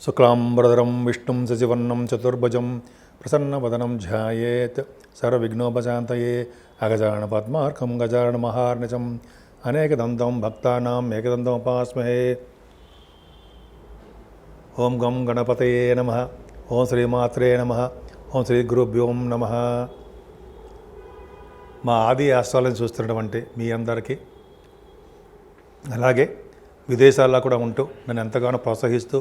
శుక్లాంబరధరం విష్ణుం శశివర్ణం చతుర్భుజం ప్రసన్నవదనం ధ్యాయేత్ సర్వవిఘ్నోపశాంతయే అగజానన పద్మార్కం గజానన మహార్నిశం అనేకదంతం భక్తానాం ఏకదంతముపాస్మహే. ఓం గం గణపతయే నమః. ఓం శ్రీమాత్రే నమః. ఓం శ్రీ గురుభ్యో నమః. మా ఆది ఆశ్వాలను చూస్తున్నటువంటి మీ అందరికీ, అలాగే విదేశాల్లో కూడా ఉంటూ నన్ను ఎంతగానో ప్రోత్సహిస్తూ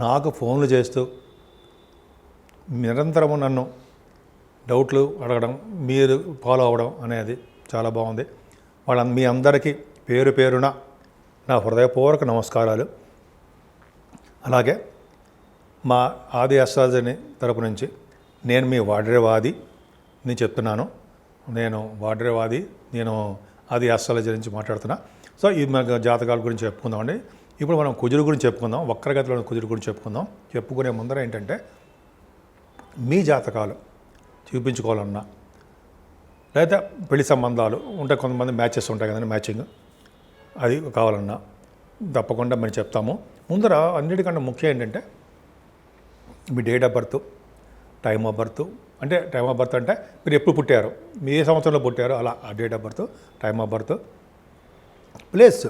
నాకు ఫోన్లు చేస్తూ నిరంతరము నన్ను డౌట్లు అడగడం, మీరు ఫాలో అవ్వడం అనేది చాలా బాగుంది. మీ అందరికీ పేరు పేరున నా హృదయపూర్వక నమస్కారాలు. అలాగే మా ఆది అష్టాదశి తరపు నుంచి నేను మీ వాడ్రేవాది నేను చెప్తున్నాను. నేను వాడ్రేవాది, నేను ఆది అష్టాదశి నుంచి మాట్లాడుతున్నా. సో ఈ జాతకాల గురించి చెప్పుకుందామండి. ఇప్పుడు మనం కుజుడు గురించి చెప్పుకుందాం, వక్రగతిలో కుజుడు గురించి చెప్పుకుందాం. చెప్పుకునే ముందర ఏంటంటే, మీ జాతకాలు చూపించుకోవాలన్నా, లేదా పెళ్లి సంబంధాలు ఉంటాయి, కొంతమంది మ్యాచెస్ ఉంటాయి కదండి, మ్యాచింగ్ అది కావాలన్నా తప్పకుండా మేము చెప్తాము. ముందర అన్నిటికన్నా ముఖ్యం ఏంటంటే మీ date of birth, time of birth. అంటే టైమ్ ఆఫ్ బర్త్ అంటే మీరు ఎప్పుడు పుట్టారు, మీ ఏ సంవత్సరంలో పుట్టారో అలా ఆ date of birth, time of birth, place,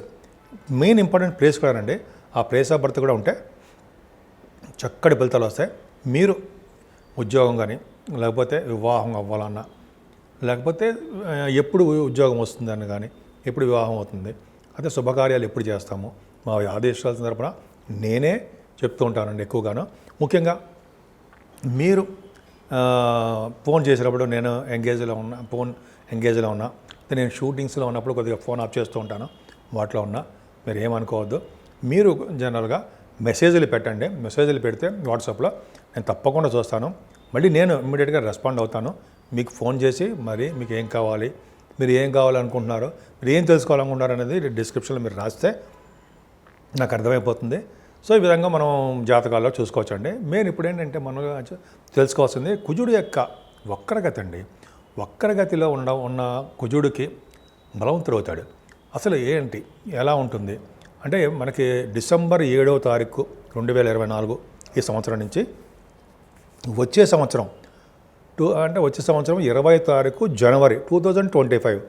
main important place కూడా అండి. ఆ ప్లేస్ ఆఫ్ బర్త్ కూడా ఉంటే చక్కటి ఫలితాలు వస్తాయి. మీరు ఉద్యోగం కానీ, లేకపోతే వివాహం అవ్వాలన్నా, లేకపోతే ఎప్పుడు ఉద్యోగం వస్తుందని కానీ, ఎప్పుడు వివాహం అవుతుంది, అదే శుభకార్యాలు ఎప్పుడు చేస్తాము, మా ఆదేశాల తరపున నేనే చెప్తూ ఉంటానండి ఎక్కువగాను. ముఖ్యంగా మీరు ఫోన్ చేసినప్పుడు నేను ఫోన్ ఎంగేజ్లో ఉన్నా, నేను షూటింగ్స్లో ఉన్నప్పుడు కొద్దిగా ఫోన్ ఆఫ్ చేస్తూ ఉంటాను. వాటిలో ఉన్నా మీరు ఏమనుకోవద్దు. మీరు జనరల్గా మెసేజ్లు పెట్టండి. మెసేజ్లు పెడితే వాట్సాప్లో నేను తప్పకుండా చూస్తాను. మళ్ళీ నేను ఇమ్మీడియట్గా రెస్పాండ్ అవుతాను. మీకు ఫోన్ చేసి మరి మీకు ఏం కావాలి, మీరు ఏం కావాలనుకుంటున్నారో, మీరు ఏం తెలుసుకోవాలనుకుంటున్నారు అనేది డిస్క్రిప్షన్లో మీరు రాస్తే నాకు అర్థమైపోతుంది. సో ఈ విధంగా మనం జాతకాల్లో చూసుకోవచ్చండి. మెయిన్ ఇప్పుడు ఏంటంటే మనం తెలుసుకోవాల్సింది కుజుడు యొక్క వక్రగతి అండి. వక్రగతిలో ఉన్న కుజుడికి బలవంతుడు అవుతాడు. అసలు ఏంటి, ఎలా ఉంటుంది అంటే, మనకి డిసెంబర్ 7వ తారీఖు 2024 ఈ సంవత్సరం నుంచి వచ్చే సంవత్సరం వచ్చే సంవత్సరం 20వ తారీఖు జనవరి 2025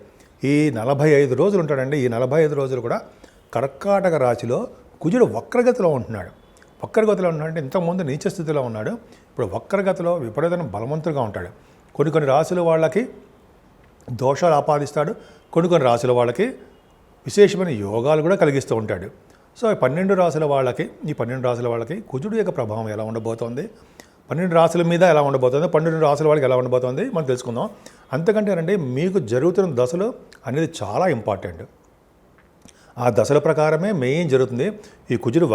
ఈ 45 రోజులు ఉంటాడండి. ఈ 45 రోజులు కూడా కర్కాటక రాశిలో కుజుడు వక్రగతిలో ఉంటున్నాడు. వక్రగతిలో ఉన్నాడంటే ఇంతకుముందు నీచ స్థితిలో ఉన్నాడు, ఇప్పుడు వక్రగతిలో విపరీతమైన బలవంతుడుగా ఉంటాడు. కొన్ని రాశుల వాళ్ళకి దోషాలు ఆపాదిస్తాడు, కొన్ని రాశుల వాళ్ళకి విశేషమైన యోగాలు కూడా కలిగిస్తూ ఉంటాడు. సో 12 రాశుల వాళ్ళకి కుజుడు యొక్క ప్రభావం ఎలా ఉండబోతోంది, 12 రాశుల మీద ఎలా ఉండబోతుంది, 12 రాశుల వాళ్ళకి ఎలా ఉండబోతోంది మనం తెలుసుకుందాం. అంతకంటేనండి, మీకు జరుగుతున్న దశలు అనేది చాలా ఇంపార్టెంట్. ఆ దశల ప్రకారమే మెయిన్ జరుగుతుంది. ఈ కుజుడు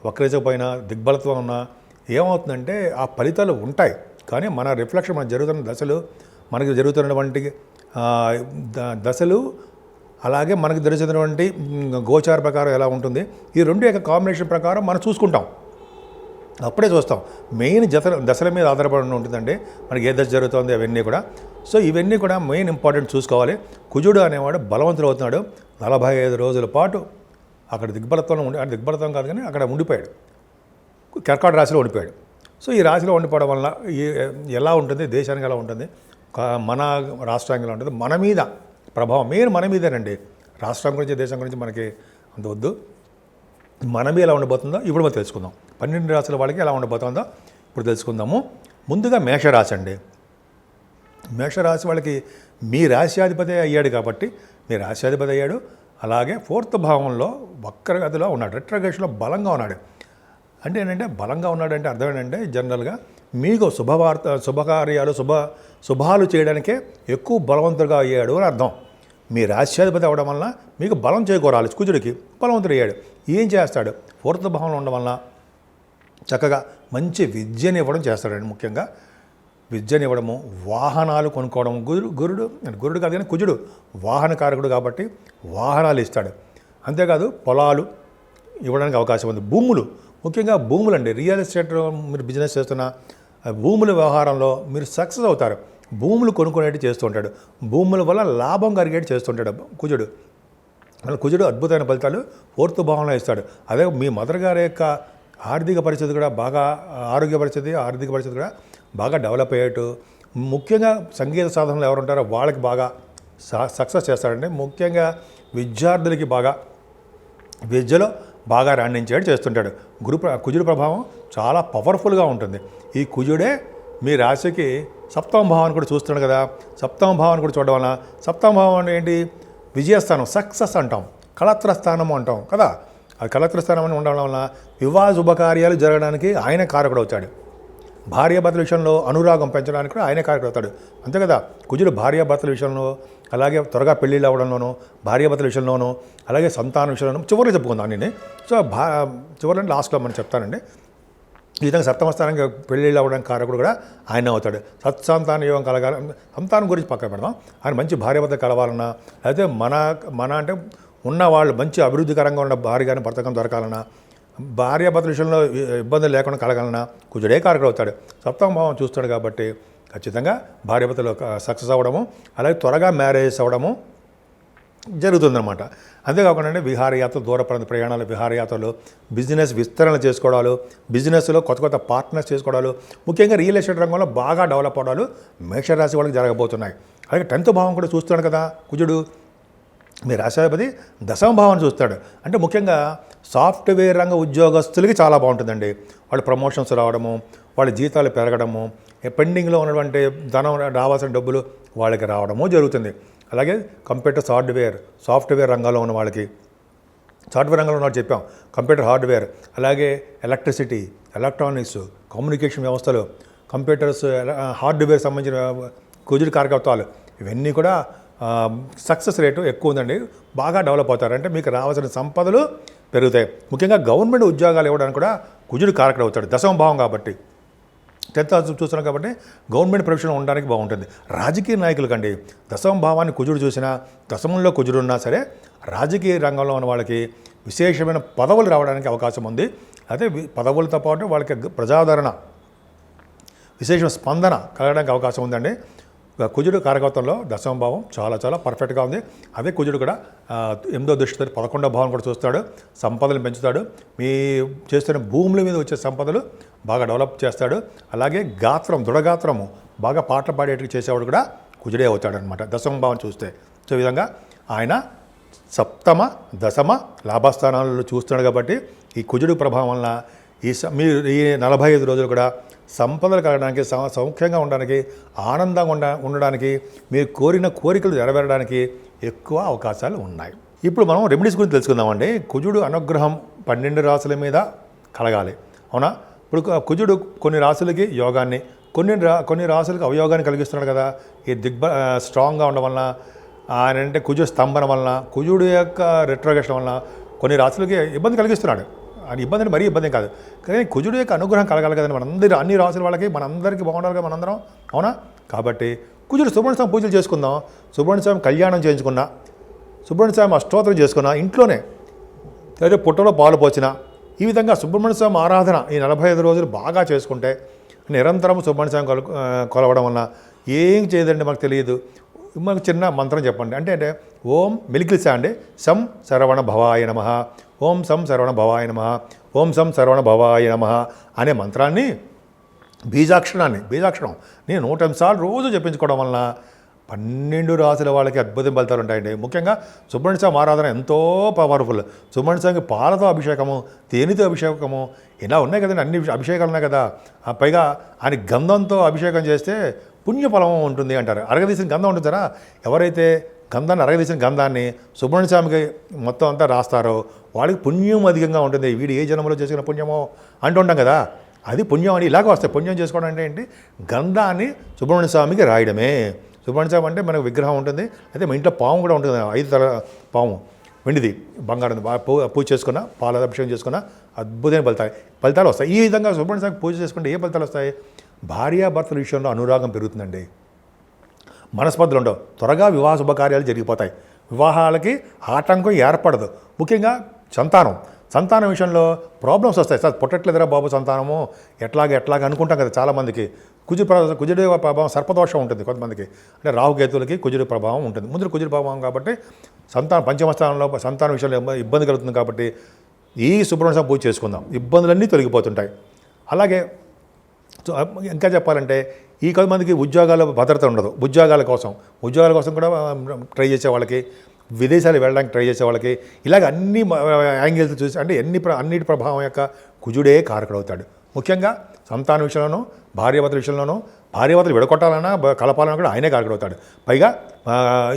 వక్రించకపోయినా, దిగ్బలత్వం ఉన్నా ఏమవుతుందంటే ఆ ఫలితాలు ఉంటాయి. కానీ మన రిఫ్లెక్షన్, మనకు జరుగుతున్న దశలు, మనకి జరుగుతున్నటువంటి దశలు, అలాగే మనకు తెలిసినటువంటి గోచార ప్రకారం ఎలా ఉంటుంది, ఈ రెండు యొక్క కాంబినేషన్ ప్రకారం మనం చూసుకుంటాం. అప్పుడే చూస్తాం. మెయిన్ దశల మీద ఆధారపడి ఉంటుందండి మనకి ఏ దశ జరుగుతుంది అవన్నీ కూడా. సో ఇవన్నీ కూడా మెయిన్ ఇంపార్టెంట్ చూసుకోవాలి. కుజుడు అనేవాడు బలవంతుడు అవుతున్నాడు. 45 రోజుల పాటు అక్కడ దిగ్బలత్వం కాదు కానీ అక్కడ ఉండిపోయాడు, కర్కాటక రాశిలో ఉండిపోయాడు. సో ఈ రాశిలో ఉండిపోవడం వల్ల ఎలా ఉంటుంది, దేశానికి ఎలా ఉంటుంది, మన రాష్ట్రానికి ఎలా ఉంటుంది, మన మీద ప్రభావం మెయిన్ మన మీదేనండి. రాష్ట్రం గురించి, దేశం గురించి మనకి అంత వద్దు. మన మీద ఎలా ఉండబోతుందో ఇప్పుడు మనం తెలుసుకుందాం. 12 రాశుల వాళ్ళకి ఎలా ఉండబోతుందో ఇప్పుడు తెలుసుకుందాము. ముందుగా మేషరాశి అండి. మేషరాశి వాళ్ళకి మీ రాశ్యాధిపతి అయ్యాడు కాబట్టి, మీ రాశ్యాధిపతి అయ్యాడు. అలాగే 4th భావంలో వక్రగతిలో ఉన్నాడు, రెట్రోగ్రేషన్లో బలంగా ఉన్నాడు. అంటే ఏంటంటే బలంగా ఉన్నాడంటే అర్థం ఏంటంటే, జనరల్గా మీకు శుభకార్యాలు, శుభాలు చేయడానికే ఎక్కువ బలవంతుడుగా అయ్యాడు అని అర్థం. మీ రాశ్యాధిపతి అవ్వడం వలన మీకు బలం చేకూరాలి. కుజుడికి బలవంతుడు అయ్యాడు. ఏం చేస్తాడు, 4th భావంలో ఉండడం వలన చక్కగా మంచి విద్యని ఇవ్వడం చేస్తాడండి. ముఖ్యంగా విద్యని ఇవ్వడము, వాహనాలు కొనుక్కోవడం. గురుడు కాదు కానీ కుజుడు వాహనకారకుడు కాబట్టి వాహనాలు ఇస్తాడు. అంతేకాదు పొలాలు ఇవ్వడానికి అవకాశం ఉంది. భూములు, ముఖ్యంగా భూములు అండి. రియల్ ఎస్టేట్ మీరు బిజినెస్ చేస్తున్న భూముల వ్యవహారంలో మీరు సక్సెస్ అవుతారు. భూములు కొనుక్కునేటి చేస్తూ ఉంటాడు. భూముల వల్ల లాభం కలిగేటి చేస్తుంటాడు కుజుడు. కుజుడు అద్భుతమైన ఫలితాలు 4th భావంలో ఇస్తాడు. అదే మీ మదర్ గారి యొక్క ఆర్థిక పరిస్థితి కూడా బాగా ఆరోగ్య పరిస్థితి ఆర్థిక పరిస్థితి కూడా బాగా డెవలప్ అయ్యేట్టు, ముఖ్యంగా సంగీత సాధనలు ఎవరు ఉంటారో వాళ్ళకి బాగా సక్సెస్ చేస్తాడండి. ముఖ్యంగా విద్యార్థులకి బాగా విద్యలో బాగా రాణించేట్టు చేస్తుంటాడు. కుజుడు ప్రభావం చాలా పవర్ఫుల్గా ఉంటుంది. ఈ కుజుడే మీ రాశికి సప్తమ భావాన్ని కూడా చూస్తున్నాడు కదా. సప్తమ భావాన్ని కూడా చూడడం వలన, సప్తమ భావం అంటే ఏంటి, విజయస్థానం, సక్సెస్ అంటాం, కళత్ర స్థానం అంటాం కదా. ఆ కళత్ర స్థానం అని ఉండడం వలన వివాహ శుభకార్యాలు జరగడానికి ఆయన కారకుడు అవుతాడు. భార్యాభర్తల విషయంలో అనురాగం పెంచడానికి కూడా ఆయనే కారకుడు అవుతాడు. అంతే కదా. కుజుడు భార్యాభర్తల విషయంలో, అలాగే త్వరగా పెళ్ళిళ్ళు అవ్వడంలోనూ, భార్యాభర్తల విషయంలోనూ, అలాగే సంతాన విషయంలోనూ చివరిలో చెప్పుకుందాం నేను. సో చివరిలో లాస్ట్లో మనం చెప్తానండి. ఈ విధంగా సప్తమ స్థానానికి పెళ్ళిళ్ళు అవ్వడానికి కారకుడు కూడా ఆయన అవుతాడు. సత్సంతాన యోగం కలగాల, సంతానం గురించి పక్కన పెడదాం. ఆయన మంచి భార్యాభర్త కలవాలన్నా, అయితే మన అంటే ఉన్నవాళ్ళు మంచి అభివృద్ధికరంగా ఉన్న భార్య కానీ భర్త కానీ దొరకాలన్నా, భార్యాభర్తల విషయంలో ఇబ్బందులు లేకుండా కలగాలన్నా కుజుడే కారకుడు అవుతాడు. సప్తమ భావం చూస్తాడు కాబట్టి ఖచ్చితంగా భార్యాభర్తలు సక్సెస్ అవ్వడము, అలాగే త్వరగా మ్యారేజెస్ అవ్వడము జరుగుతుందన్నమాట. అంతేకాకుండా విహారయాత్ర, దూర ప్రాంత ప్రయాణాలు, విహారయాత్రలు, బిజినెస్ విస్తరణ చేసుకోవడాలు, బిజినెస్లో కొత్త కొత్త పార్ట్నర్స్ చేసుకోవడాలు, ముఖ్యంగా రియల్ ఎస్టేట్ రంగంలో బాగా డెవలప్ అవడాలు మేషరాశి వాళ్ళకి జరగబోతున్నాయి. అలాగే 10th భావం కూడా చూస్తున్నాడు కదా కుజుడు. మీ రాశాధిపతి దశమ భావాన్ని చూస్తాడు. అంటే ముఖ్యంగా సాఫ్ట్వేర్ రంగ ఉద్యోగస్తులకి చాలా బాగుంటుందండి. వాళ్ళు ప్రమోషన్స్ రావడము, వాళ్ళ జీతాలు పెరగడము, పెండింగ్లో ఉన్నటువంటి ధనం రావాల్సిన డబ్బులు వాళ్ళకి రావడము జరుగుతుంది. అలాగే కంప్యూటర్ సాఫ్ట్వేర్ రంగంలో ఉన్న వాళ్ళకి, సాఫ్ట్వేర్ రంగంలో ఉన్నట్టు చెప్పాం, కంప్యూటర్ హార్డ్వేర్, అలాగే ఎలక్ట్రిసిటీ, ఎలక్ట్రానిక్స్, కమ్యూనికేషన్ వ్యవస్థలు, కంప్యూటర్స్, హార్డ్వేర్ సంబంధించిన కుజుడు కారకత్వాలు, ఇవన్నీ కూడా సక్సెస్ రేటు ఎక్కువ ఉందండి. బాగా డెవలప్ అవుతారు. అంటే మీకు రావాల్సిన సంపదలు పెరుగుతాయి. ముఖ్యంగా గవర్నమెంట్ ఉద్యోగాలు ఇవ్వడానికి కూడా కుజుడు కారకుడు అవుతాడు. దశమ భావం కాబట్టి, 10th హౌస్ చూస్తున్నాం కాబట్టి గవర్నమెంట్ ప్రొఫెషన్ ఉండడానికి బాగుంటుంది. రాజకీయ నాయకులకండి దశమ భావాన్ని కుజుడు చూసినా, దశమంలో కుజుడు ఉన్నా సరే రాజకీయ రంగంలో ఉన్న వాళ్ళకి విశేషమైన పదవులు రావడానికి అవకాశం ఉంది. అయితే పదవులతో పాటు వాళ్ళకి ప్రజాదరణ, విశేషమైన స్పందన కలగడానికి అవకాశం ఉందండి. కుజుడు కారకత్వంలో దశమ భావం చాలా చాలా పర్ఫెక్ట్గా ఉంది. అదే కుజుడు కూడా 8వ దృష్టితో 11వ భావం కూడా చూస్తాడు. సంపదలు పెంచుతాడు. మీ చేస్తున్న భూముల మీద వచ్చే సంపదలు బాగా డెవలప్ చేస్తాడు. అలాగే దృఢగాత్రము బాగా పాటలు పాడేటివి చేసేవాడు కూడా కుజుడే అవుతాడు అనమాట దశమ భావం చూస్తే. సో ఈ విధంగా ఆయన సప్తమ దశమ లాభస్థానాలలో చూస్తున్నాడు కాబట్టి ఈ కుజుడు ప్రభావం వలన మీరు ఈ 45 రోజులు కూడా సంపదలు కలగడానికి, సౌఖ్యంగా ఉండడానికి, ఆనందంగా ఉండడానికి, మీరు కోరిన కోరికలు నెరవేరడానికి ఎక్కువ అవకాశాలు ఉన్నాయి. ఇప్పుడు మనం రెమెడీస్ గురించి తెలుసుకుందామండి. కుజుడు అనుగ్రహం 12 రాశుల మీద కలగాలి, అవునా? ఇప్పుడు కుజుడు కొన్ని రాశులకి యోగాన్ని, కొన్ని రాశులకు అవయోగాన్ని కలిగిస్తున్నాడు కదా. ఈ స్ట్రాంగ్గా ఉండడం వలన, ఆయన అంటే కుజుడు స్తంభన వలన, కుజుడు యొక్క రెట్రోగేషన్ వలన కొన్ని రాశులకి ఇబ్బంది కలిగిస్తున్నాడు. అని ఇబ్బంది మరీ ఇబ్బంది కాదు, కానీ కుజుడు యొక్క అనుగ్రహం కలగాలి కదండి మనందరూ, అన్ని రాసుల వాళ్ళకి, మనందరికీ బాగుండాలి కదా మనందరం, అవునా? కాబట్టి కుజుడు సుబ్రహ్మణ్య స్వామి పూజలు చేసుకుందాం. సుబ్రహ్మణ్య స్వామి కళ్యాణం చేయించుకున్నా, సుబ్రహ్మణ్య స్వామి అష్టోత్తరం చేసుకున్నా, ఇంట్లోనే లేదా పుట్టలో పాలు పోసినా, ఈ విధంగా సుబ్రహ్మణ్య స్వామి ఆరాధన ఈ 45 రోజులు బాగా చేసుకుంటే, నిరంతరం సుబ్రహ్మణ్య స్వామి కొలవడం వలన ఏం చేయదండి మనకు తెలియదు. మనకు చిన్న మంత్రం చెప్పండి. అంటే ఓం మెలికిలిసా అండి, సం శరవణ భవాయ నమః, ఓం సం శరవణ భవాయ నమః, ఓం సం శరవణ భవాయ నమః అనే మంత్రాన్ని, బీజాక్షరం నేను 108 సార్లు రోజు చెప్పించుకోవడం వలన 12 రాశుల వాళ్ళకి అద్భుతం ఫలితాలు ఉంటాయండి. ముఖ్యంగా సుబ్రహ్మణ్య స్వామి ఆరాధన ఎంతో పవర్ఫుల్. సుబ్రహ్మణ్య స్వామికి పాలతో అభిషేకము, తేనెతో అభిషేకము, ఇలా ఉన్నాయి కదండి, అన్ని అభిషేకాలు ఉన్నాయి కదా. పైగా ఆయన గంధంతో అభిషేకం చేస్తే పుణ్యఫలం ఉంటుంది అంటారు. అరగదీసిన గంధం ఉంటుందా, ఎవరైతే అరగదీసిన గంధాన్ని సుబ్రహ్మణ్య స్వామికి మొత్తం అంతా రాస్తారో వాళ్ళకి పుణ్యం అధికంగా ఉంటుంది. వీడు ఏ జన్మలో చేసుకున్న పుణ్యమో అంటుంటాం కదా, అది పుణ్యం అని ఇలాగ వస్తాయి. పుణ్యం చేసుకోవడం అంటే ఏంటి, గంధాన్ని సుబ్రహ్మణ్య స్వామికి రాయడమే. సుబ్రహ్మణ్య స్వామి అంటే మనకు విగ్రహం ఉంటుంది, అయితే మా ఇంట్లో పాము కూడా ఉంటుంది, 5 తల పాము, వెండిది, బంగారం, పూజ చేసుకున్న, పాల అభిషేకం చేసుకున్న అద్భుతమైన ఫలితాలు వస్తాయి. ఈ విధంగా సుబ్రహ్మణ్య స్వామికి పూజ చేసుకుంటే ఏ ఫలితాలు వస్తాయి? భార్యాభర్తల విషయంలో అనురాగం పెరుగుతుందండి, మనస్పర్ధలు ఉండవు, త్వరగా వివాహ శుభకార్యాలు జరిగిపోతాయి, వివాహాలకి ఆటంకం ఏర్పడదు. ముఖ్యంగా సంతానం విషయంలో ప్రాబ్లమ్స్ వస్తాయి. సార్ పుట్టట్లేదురా బాబు సంతానము, ఎట్లాగ అనుకుంటాం కదా చాలామందికి. కుజుడు ప్రభావం, సర్పదోషం ఉంటుంది కొంతమందికి, అంటే రాహుకేతులకి కుజుడు ప్రభావం ఉంటుంది. ముందు కుజుడు ప్రభావం కాబట్టి పంచమ స్థానంలో సంతానం విషయంలో ఇబ్బంది కలుగుతుంది. కాబట్టి ఈ సుబ్రహ్మణ్య స్వామి పూజ చేసుకుందాం, ఇబ్బందులన్నీ తొలగిపోతుంటాయి. అలాగే ఇంకా చెప్పాలంటే ఈ కొంతమందికి ఉద్యోగాల భద్రత ఉండదు. ఉద్యోగాల కోసం కూడా ట్రై చేసే వాళ్ళకి, విదేశాలు వెళ్ళడానికి ట్రై చేసే వాళ్ళకి, ఇలాగ అన్ని యాంగిల్స్ చూసి అంటే అన్నిటి ప్రభావం యొక్క కుజుడే కారకుడవుతాడు. ముఖ్యంగా సంతాన విషయంలోనూ, భార్యాభర్తల విషయంలోనూ, భార్యాభర్తలు విడగొట్టాలన్నా కలపాలన్నా కూడా ఆయనే కారకుడవుతాడు. పైగా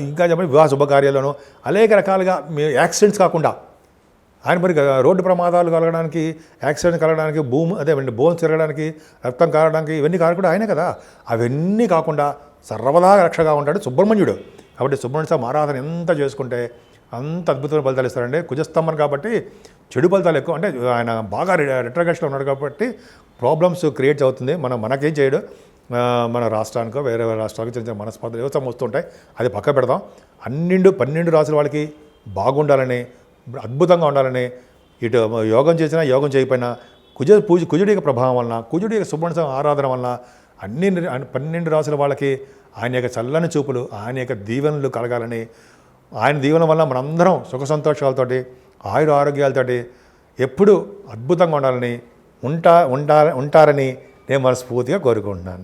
ఇంకా చెప్పండి వివాహ శుభకార్యాల్లోనూ అనేక రకాలుగా యాక్సిడెంట్స్ కాకుండా ఆయన మరి రోడ్డు ప్రమాదాలు కలగడానికి, యాక్సిడెంట్ కలగడానికి, బోన్స్ తిరగడానికి, రక్తం కారడానికి ఇవన్నీ కారకుడు ఆయనే కదా. అవన్నీ కాకుండా సర్వదా రక్షగా ఉంటాడు సుబ్రహ్మణ్యుడు. కాబట్టి సుబ్రహ్మణ్య స్వామి ఆరాధన ఎంత చేసుకుంటే అంత అద్భుతమైన ఫలితాలు ఇస్తారండి. కుజస్తంభం కాబట్టి చెడు ఫలితాలు ఎక్కువ, అంటే ఆయన బాగా రిట్రగేషన్లో ఉన్నాడు కాబట్టి ప్రాబ్లమ్స్ క్రియేట్ అవుతుంది. మనకేం చేయడు. మన రాష్ట్రానికో వేరే రాష్ట్రాలకు చిన్న చిన్న మనస్పర్ధలు ఏవో వస్తుంటాయి, అది పక్క పెడదాం. 12 రాసుల వాళ్ళకి బాగుండాలని, అద్భుతంగా ఉండాలని, ఇటు యోగం చేసినా యోగం చేయకపోయినా కుజుడి యొక్క ప్రభావం వలన, కుజుడి యొక్క సుబ్రహ్మణ్య ఆరాధన వలన 12 రాసుల వాళ్ళకి ఆయన యొక్క చల్లని చూపులు, ఆయన యొక్క దీవెనలు కలగాలని, ఆయన దీవెన వల్ల మనందరం సుఖ సంతోషాలతోటి, ఆయుర ఆరోగ్యాలతోటి ఎప్పుడూ అద్భుతంగా ఉండాలని, ఉంటారని నేను మనస్ఫూర్తిగా కోరుకుంటున్నాను.